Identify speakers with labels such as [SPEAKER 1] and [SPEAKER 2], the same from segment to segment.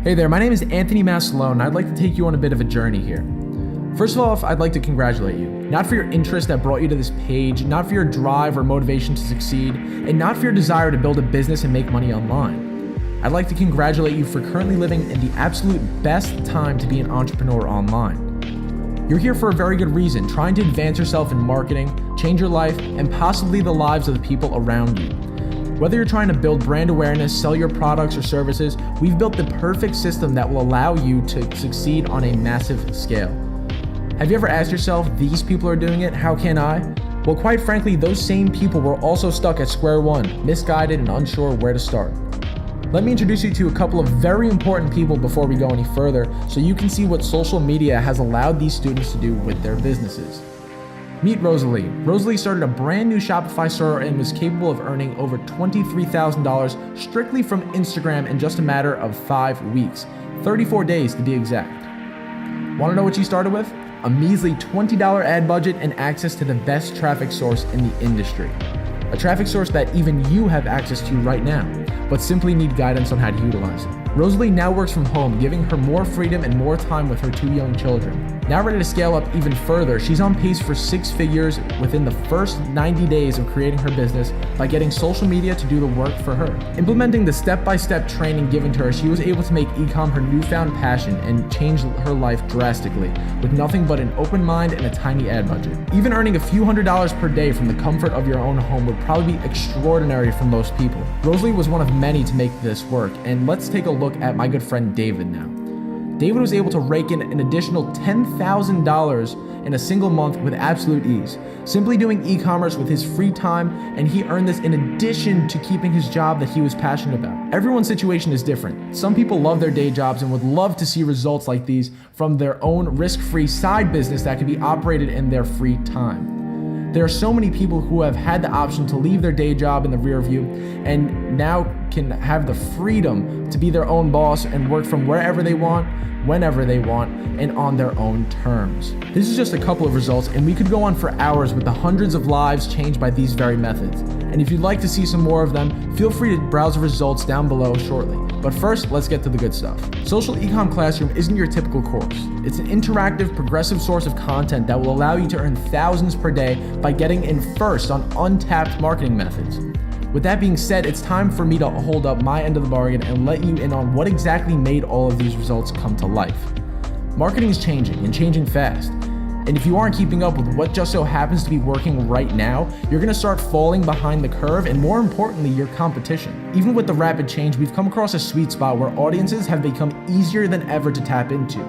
[SPEAKER 1] Hey there, my name is Anthony Massalone, and I'd like to take you on a bit of a journey here. First of all, I'd like to congratulate you. Not for your interest that brought you to this page, not for your drive or motivation to succeed, and not for your desire to build a business and make money online. I'd like to congratulate you for currently living in the absolute best time to be an entrepreneur online. You're here for a very good reason, trying to advance yourself in marketing, change your life, and possibly the lives of the people around you. Whether you're trying to build brand awareness, sell your products or services, we've built the perfect system that will allow you to succeed on a massive scale. Have you ever asked yourself, these people are doing it, how can I? Well, quite frankly, those same people were also stuck at square one, misguided and unsure where to start. Let me introduce you to a couple of very important people before we go any further, so you can see what social media has allowed these students to do with their businesses. Meet Rosalie. Rosalie started a brand new Shopify store and was capable of earning over $23,000 strictly from Instagram in just a matter of 5 weeks, 34 days to be exact. Want to know what she started with? A measly $20 ad budget and access to the best traffic source in the industry. A traffic source that even you have access to right now, but simply need guidance on how to utilize it. Rosalie now works from home, giving her more freedom and more time with her 2 young children. Now ready to scale up even further, she's on pace for 6 figures within the first 90 days of creating her business by getting social media to do the work for her. Implementing the step-by-step training given to her, she was able to make eCom her newfound passion and change her life drastically with nothing but an open mind and a tiny ad budget. Even earning a few $100s per day from the comfort of your own home would probably be extraordinary for most people. Rosalie was one of many to make this work, and let's take a look at my good friend David now. David was able to rake in an additional $10,000 in a single month with absolute ease, simply doing e-commerce with his free time, and he earned this in addition to keeping his job that he was passionate about. Everyone's situation is different. Some people love their day jobs and would love to see results like these from their own risk-free side business that can be operated in their free time. There are so many people who have had the option to leave their day job in the rear view and now can have the freedom to be their own boss and work from wherever they want, whenever they want, and on their own terms. This is just a couple of results, and we could go on for hours with the hundreds of lives changed by these very methods. And if you'd like to see some more of them, feel free to browse the results down below shortly. But first, let's get to the good stuff. Social eCom Classroom isn't your typical course. It's an interactive, progressive source of content that will allow you to earn thousands per day by getting in first on untapped marketing methods. With that being said, it's time for me to hold up my end of the bargain and let you in on what exactly made all of these results come to life. Marketing is changing and changing fast. And if you aren't keeping up with what just so happens to be working right now, you're gonna start falling behind the curve and, more importantly, your competition. Even with the rapid change, we've come across a sweet spot where audiences have become easier than ever to tap into.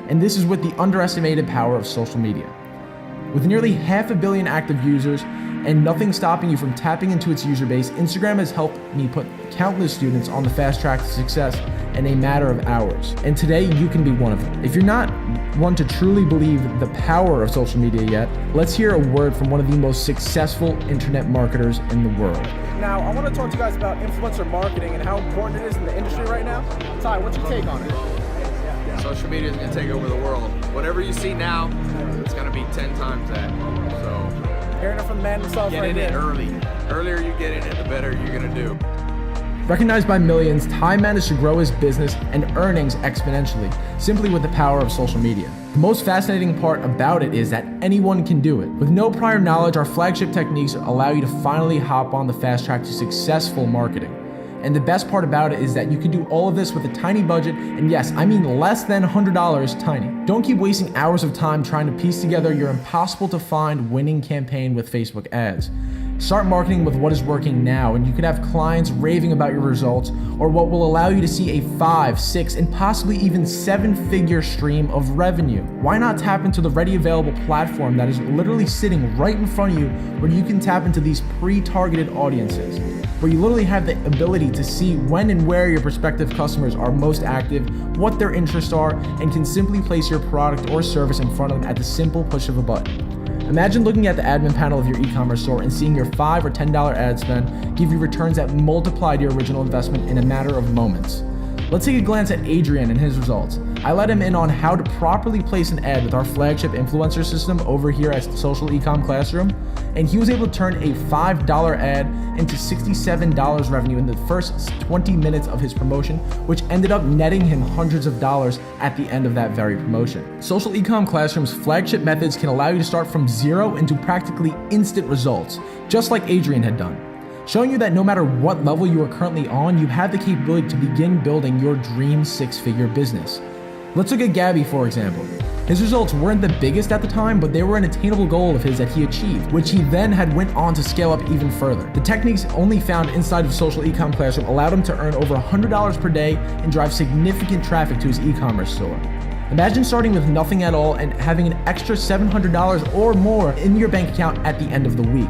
[SPEAKER 1] And this is with the underestimated power of social media. With nearly 500 million active users and nothing stopping you from tapping into its user base, Instagram has helped me put countless students on the fast track to success in a matter of hours. And today, you can be one of them. If you're not one to truly believe the power of social media yet, let's hear a word from one of the most successful internet marketers in the world.
[SPEAKER 2] Now, I want to talk to you guys about influencer marketing and how important it is in the industry right now. Ty, what's your take on it?
[SPEAKER 3] Social media is going to take over the world. Whatever you see now, it's going to be 10 times that. So,
[SPEAKER 2] hearing it from the man himself
[SPEAKER 3] get
[SPEAKER 2] right
[SPEAKER 3] in
[SPEAKER 2] here.
[SPEAKER 3] it early. Earlier you get in it, the better you're going to do.
[SPEAKER 1] Recognized by millions, Ty managed to grow his business and earnings exponentially, simply with the power of social media. The most fascinating part about it is that anyone can do it. With no prior knowledge, our flagship techniques allow you to finally hop on the fast track to successful marketing. And the best part about it is that you can do all of this with a tiny budget, and yes, I mean less than $100 tiny. Don't keep wasting hours of time trying to piece together your impossible to find winning campaign with Facebook ads. Start marketing with what is working now, and you could have clients raving about your results, or what will allow you to see a 5, 6, and possibly even 7-figure stream of revenue. Why not tap into the ready available platform that is literally sitting right in front of you, where you can tap into these pre-targeted audiences, where you literally have the ability to see when and where your prospective customers are most active, what their interests are, and can simply place your product or service in front of them at the simple push of a button. Imagine looking at the admin panel of your e-commerce store and seeing your $5 or $10 ad spend give you returns that multiplied your original investment in a matter of moments. Let's take a glance at Adrian and his results. I let him in on how to properly place an ad with our flagship influencer system over here at Social eCom Classroom, and he was able to turn a $5 ad into $67 revenue in the first 20 minutes of his promotion, which ended up netting him hundreds of dollars at the end of that very promotion. Social eCom Classroom's flagship methods can allow you to start from zero into practically instant results, just like Adrian had done, showing you that no matter what level you are currently on, you have the capability to begin building your dream six-figure business. Let's look at Gabby, for example. His results weren't the biggest at the time, but they were an attainable goal of his that he achieved, which he then had went on to scale up even further. The techniques only found inside of Social eCom Classroom allowed him to earn over $100 per day and drive significant traffic to his e-commerce store. Imagine starting with nothing at all and having an extra $700 or more in your bank account at the end of the week.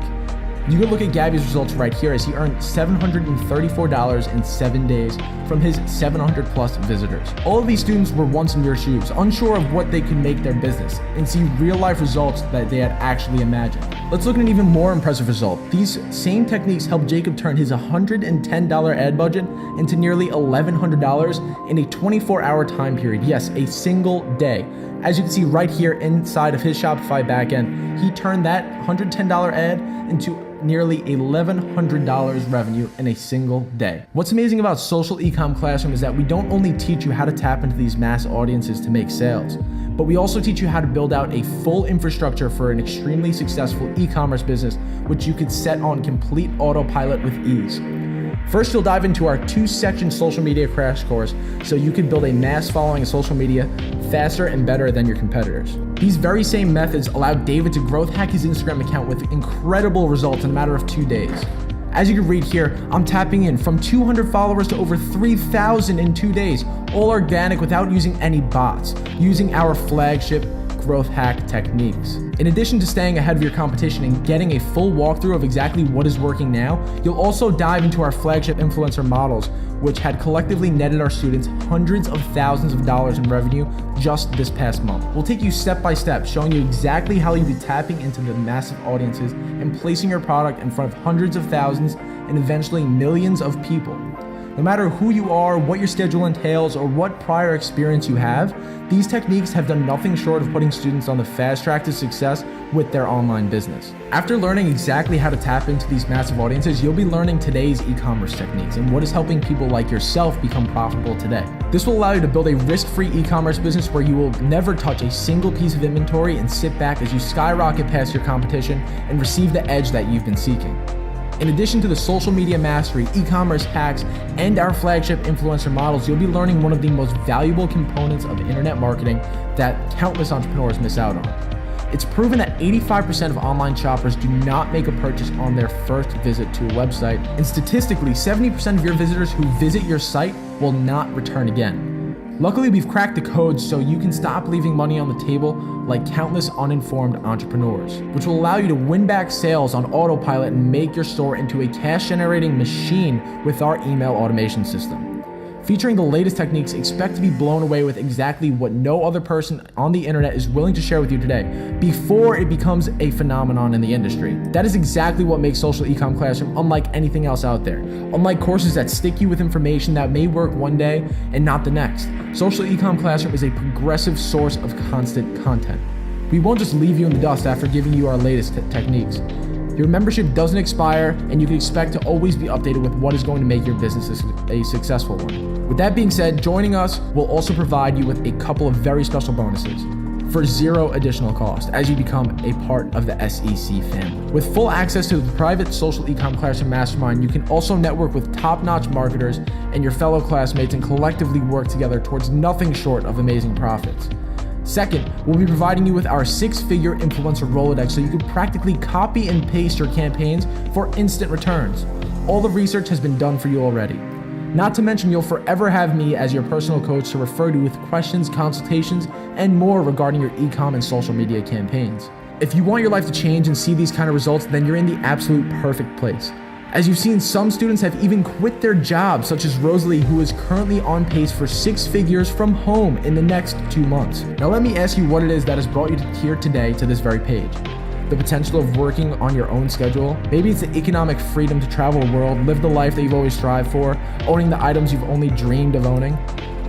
[SPEAKER 1] You can look at Gabby's results right here as he earned $734 in 7 days from his 700 plus visitors. All of these students were once in your shoes, unsure of what they could make their business, and see real life results that they had actually imagined. Let's look at an even more impressive result. These same techniques helped Jacob turn his $110 ad budget into nearly $1,100 in a 24-hour time period. Yes, a single day. As you can see right here inside of his Shopify backend, he turned that $110 ad into nearly $1,100 revenue in a single day. What's amazing about Social eCom Classroom is that we don't only teach you how to tap into these mass audiences to make sales, but we also teach you how to build out a full infrastructure for an extremely successful e-commerce business, which you could set on complete autopilot with ease. First, you'll dive into our 2-section social media crash course so you can build a mass following in social media faster and better than your competitors. These very same methods allowed David to growth hack his Instagram account with incredible results in a matter of 2 days. As you can read here, I'm tapping in from 200 followers to over 3,000 in 2 days, all organic without using any bots, using our flagship growth hack techniques. In addition to staying ahead of your competition and getting a full walkthrough of exactly what is working now, you'll also dive into our flagship influencer models, which had collectively netted our students hundreds of thousands of dollars in revenue just this past month. We'll take you step by step, showing you exactly how you'll be tapping into the massive audiences and placing your product in front of hundreds of thousands and eventually millions of people. No matter who you are, what your schedule entails, or what prior experience you have, these techniques have done nothing short of putting students on the fast track to success with their online business. After learning exactly how to tap into these massive audiences, you'll be learning today's e-commerce techniques and what is helping people like yourself become profitable today. This will allow you to build a risk-free e-commerce business where you will never touch a single piece of inventory and sit back as you skyrocket past your competition and receive the edge that you've been seeking. In addition to the social media mastery, e-commerce hacks, and our flagship influencer models, you'll be learning one of the most valuable components of internet marketing that countless entrepreneurs miss out on. It's proven that 85% of online shoppers do not make a purchase on their first visit to a website, and statistically, 70% of your visitors who visit your site will not return again. Luckily, we've cracked the code so you can stop leaving money on the table like countless uninformed entrepreneurs, which will allow you to win back sales on autopilot and make your store into a cash-generating machine with our email automation system. Featuring the latest techniques, expect to be blown away with exactly what no other person on the internet is willing to share with you today before it becomes a phenomenon in the industry. That is exactly what makes Social eCom Classroom unlike anything else out there. Unlike courses that stick you with information that may work one day and not the next, Social eCom Classroom is a progressive source of constant content. We won't just leave you in the dust after giving you our latest techniques. Your membership doesn't expire, and you can expect to always be updated with what is going to make your business a successful one. With that being said, joining us will also provide you with a couple of very special bonuses for zero additional cost as you become a part of the SEC family. With full access to the private Social eCom Classroom Mastermind, you can also network with top-notch marketers and your fellow classmates and collectively work together towards nothing short of amazing profits. Second, we'll be providing you with our 6-figure influencer Rolodex so you can practically copy and paste your campaigns for instant returns. All the research has been done for you already. Not to mention, you'll forever have me as your personal coach to refer to with questions, consultations, and more regarding your e-com and social media campaigns. If you want your life to change and see these kind of results, then you're in the absolute perfect place. As you've seen, some students have even quit their jobs, such as Rosalie, who is currently on pace for 6 figures from home in the next 2 months. Now let me ask you what it is that has brought you here today to this very page. the potential of working on your own schedule. Maybe it's the economic freedom to travel the world, live the life that you've always strived for, owning the items you've only dreamed of owning.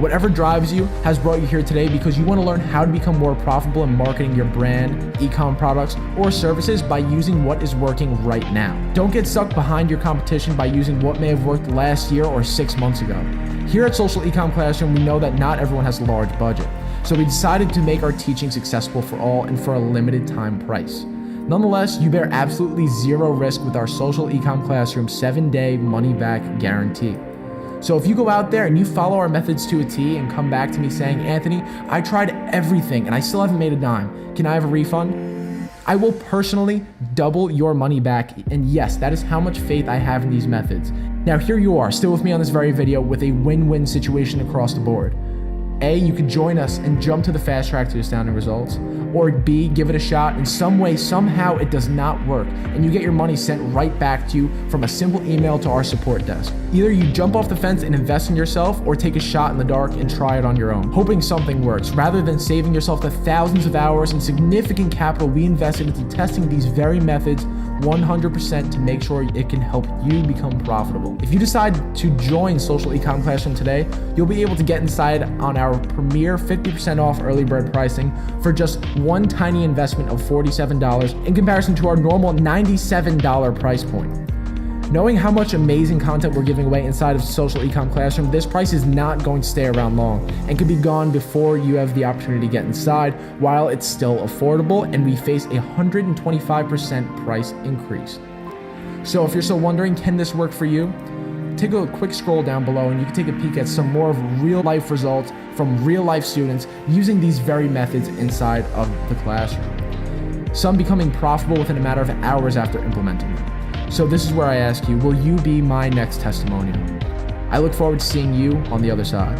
[SPEAKER 1] Whatever drives you has brought you here today because you want to learn how to become more profitable in marketing your brand, e-com products, or services by using what is working right now. Don't get stuck behind your competition by using what may have worked last year or 6 months ago. Here at Social eCom Classroom, we know that not everyone has a large budget, so we decided to make our teachings accessible for all and for a limited time price. Nonetheless, you bear absolutely zero risk with our Social eCom Classroom 7-day money-back guarantee. So if you go out there and you follow our methods to a T and come back to me saying, Anthony, I tried everything and I still haven't made a dime, can I have a refund? I will personally double your money back, and yes, that is how much faith I have in these methods. Now here you are, still with me on this very video with a win-win situation across the board. A, you can join us and jump to the fast track to astounding results. Or B, give it a shot. In some way, somehow it does not work, and you get your money sent right back to you from a simple email to our support desk. Either you jump off the fence and invest in yourself, or take a shot in the dark and try it on your own, hoping something works, rather than saving yourself the thousands of hours and significant capital we invested into testing these very methods 100% to make sure it can help you become profitable. If you decide to join Social eCom Classroom today, you'll be able to get inside on our premier 50% off early bird pricing for just one tiny investment of $47 in comparison to our normal $97 price point. Knowing how much amazing content we're giving away inside of Social eCom Classroom, this price is not going to stay around long and could be gone before you have the opportunity to get inside while it's still affordable and we face a 125% price increase. So if you're still wondering, can this work for you? Take a quick scroll down below and you can take a peek at some more of real life results from real life students using these very methods inside of the classroom. Some becoming profitable within a matter of hours after implementing them. So this is where I ask you, will you be my next testimonial? I look forward to seeing you on the other side.